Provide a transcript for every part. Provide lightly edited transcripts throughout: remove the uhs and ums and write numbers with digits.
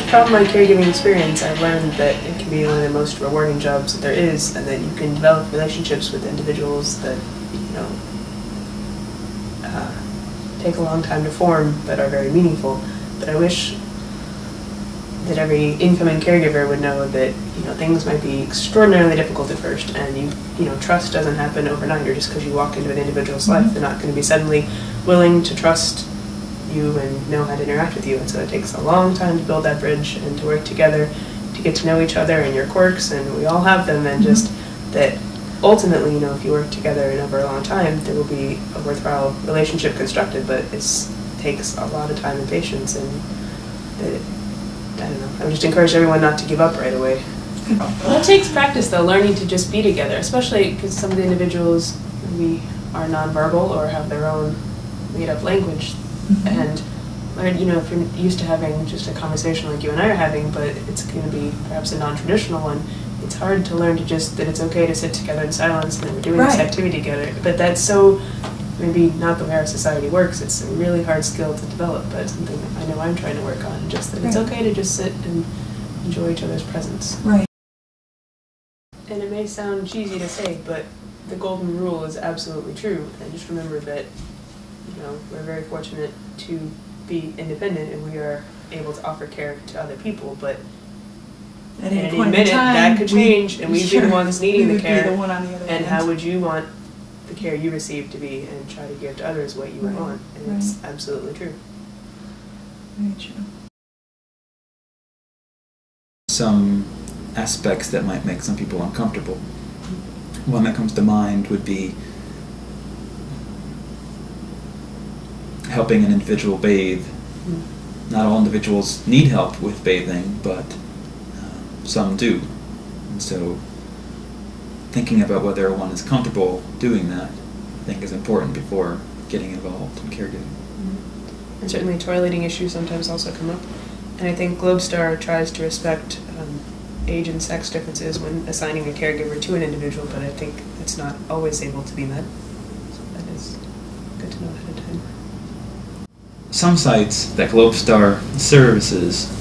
from my caregiving experience, I've learned that it can be one of the most rewarding jobs that there is, and that you can develop relationships with individuals that, you know, take a long time to form, but are very meaningful. But I wish that every incoming caregiver would know that, you know, things might be extraordinarily difficult at first, and you know, trust doesn't happen overnight, or just because you walk into an individual's life, they're not going to be suddenly willing to trust you and know how to interact with you. And so it takes a long time to build that bridge and to work together, to get to know each other and your quirks, and we all have them, and just that ultimately, you know, if you work together and over a long time, there will be a worthwhile relationship constructed, but it takes a lot of time and patience, and that, I don't know, I would just encourage everyone not to give up right away. Well, it takes practice though, learning to just be together, especially because some of the individuals maybe are nonverbal or have their own made-up language, and you know, if you're used to having just a conversation like you and I are having, but it's going to be perhaps a non-traditional one, it's hard to learn to just, that it's okay to sit together in silence and that we're doing this activity together. But that's so, maybe not the way our society works. It's a really hard skill to develop, but it's something that I know I'm trying to work on, just that it's okay to just sit and enjoy each other's presence. Right. And it may sound cheesy to say, but the golden rule is absolutely true. And just remember that, you know, we're very fortunate to be independent and we are able to offer care to other people, but at any minute that could change, and we'd be the ones needing the care. Be the one on the other and how would you want the care you receive to be, and try to give to others what you would want? And it's absolutely true. Very true. Some aspects that might make some people uncomfortable. One that comes to mind would be helping an individual bathe. Not all individuals need help with bathing, but some do. And so thinking about whether one is comfortable doing that, I think, is important before getting involved in caregiving. And certainly toileting issues sometimes also come up. And I think GlobeStar tries to respect age and sex differences when assigning a caregiver to an individual, but I think it's not always able to be met. So that is good to know ahead of time. Some sites that GlobeStar services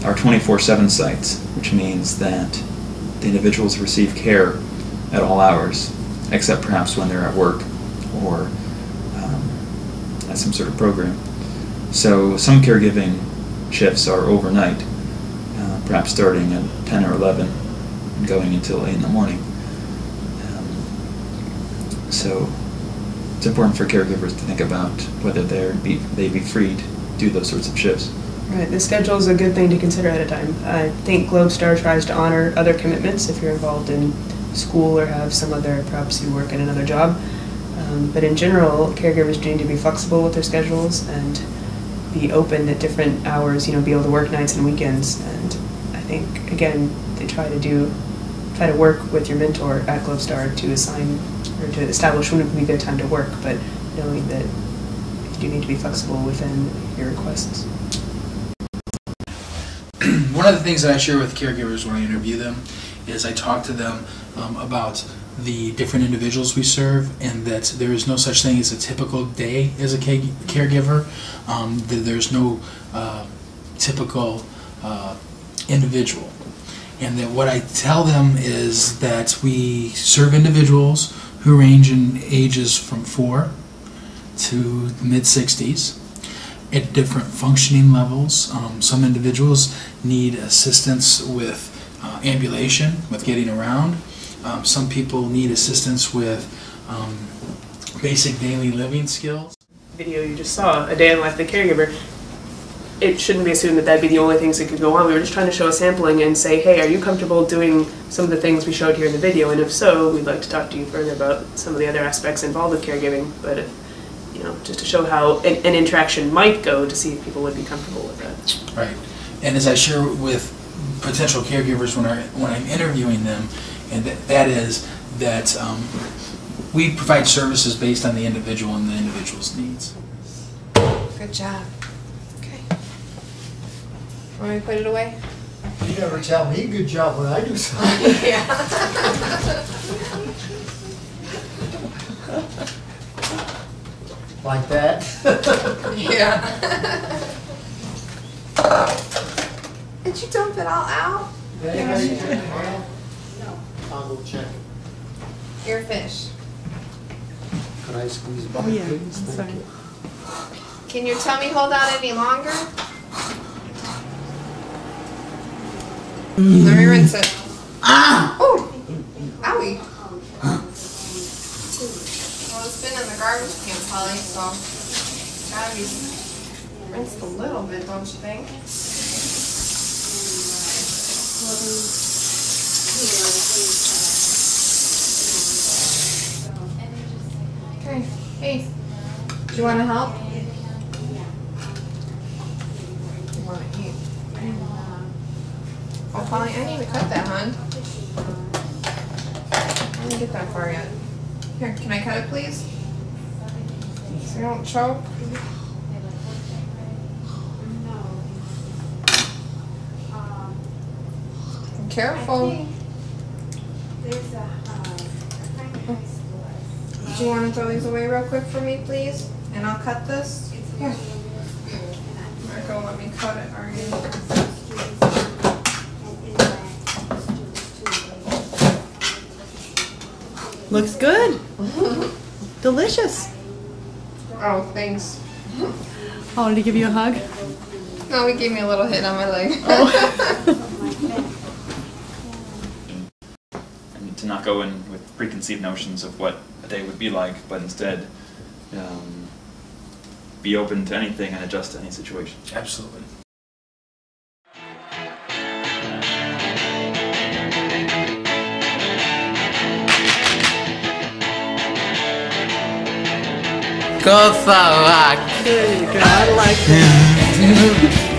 are 24/7 sites, which means that the individuals receive care at all hours, except perhaps when they're at work or at some sort of program. So some caregiving shifts are overnight, perhaps starting at 10 or 11 and going until 8 in the morning. So it's important for caregivers to think about whether they be free to do those sorts of shifts. Right, the schedule is a good thing to consider ahead of time. I think GlobeStar tries to honor other commitments if you're involved in school or have some other, perhaps you work in another job. But in general, caregivers do need to be flexible with their schedules and be open at different hours, you know, be able to work nights and weekends. And I think, again, they try to work with your mentor at GlobeStar to assign or to establish when it would be a good time to work, but knowing that you do need to be flexible within your requests. One of the things that I share with caregivers when I interview them is I talk to them about the different individuals we serve, and that there is no such thing as a typical day as a caregiver, that there's no typical individual. And that what I tell them is that we serve individuals who range in ages from 4 to the mid-60s at different functioning levels. Some individuals need assistance with ambulation, with getting around. Some people need assistance with basic daily living skills. Video you just saw, A Day in the Life of the Caregiver, it shouldn't be assumed that that'd be the only things that could go on. We were just trying to show a sampling and say, hey, are you comfortable doing some of the things we showed here in the video? And if so, we'd like to talk to you further about some of the other aspects involved with caregiving. But if, you know, just to show how an interaction might go, to see if people would be comfortable with that. Right. And as I share with potential caregivers when I'm interviewing them, and that is that we provide services based on the individual and the individual's needs. Good job. Okay. Want me to put it away? You never tell me good job when I do something. Yeah. Like that? Yeah. Did you dump it all out? Anybody check the mail? I'll go check. Your fish. Could I squeeze by, Oh, yeah. please? Sorry. Thank you. Can your tummy hold out any longer? Let me rinse it. Ah! Oh! Owie! Well, it's been in the garbage can, Polly, so gotta be rinsed a little bit, don't you think? Okay, hey, do you want to help? You want to eat? Oh, Polly, I need to cut that, hon. I didn't get that far yet. Here, can I cut it, please? So you don't choke. Careful. Do you want to throw these away real quick for me, please? And I'll cut this. Here. Marco, let me cut it. Are you? Looks good. Delicious. Oh, thanks. Oh, did he give you a hug? No, he gave me a little hit on my leg. And to not go in with preconceived notions of what a day would be like, but instead be open to anything and adjust to any situation. Absolutely. Go, Sarah. There you go. I like that.